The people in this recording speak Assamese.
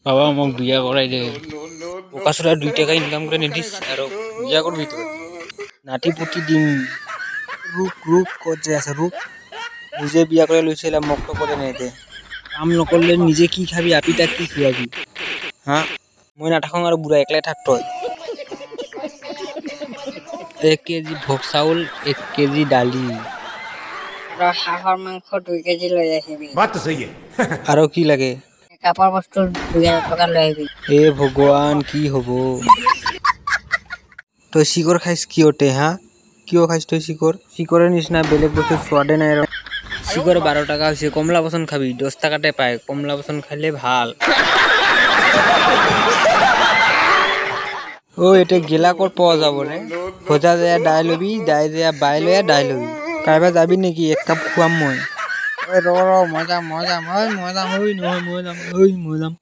বাবা মোক বিয়া কৰাই দে বোকাচোৰা 2 টাকা ইনকাম করে নিদিস আর বিয়া করবি তো নাতি পুতি দিম রূপ রূপ করছে আছে রূপ নিজে বিয়া করে লইছিল মোক তো করে নেই দে কাম নকরলে নিজে কি খাবি আপি তাক কি খুয়াবি হ্যাঁ মই নাথাকোঁ আর বুড়া একলাই থাকতো 1 কেজি ভোগ চাউল 1 কেজি ডালি হাঁহৰ মাংস 2 কেজি লৈ আহিবি बात तो सही है আৰু কি লাগে কাপৰ বস্তু 2000 টকা লৈ আহিবি এ ভগৱান কি হব তই শিকর খাইছ কি ওটে হ্যাঁ কিয় খাইছ তুই শিকরের নিচিনা বেলেগ বস্তু সোয়াদে নাই শিকর 12 টাকা হয়েছে কমলা পছন্দ খাবি 10 টাকাতে পায় কমলা পছন্দ খাইলে ভাল ও এটা গেলা কর পাওয়া যাব রে ভজা যায় ডাই লবি ডাই যায় বাই লয়া ডাই লবি কাইবা যাবি নেকি এক কাপ খুয়াম মই ওই র মজা মজা মই মজা ওই নহয় মই যাম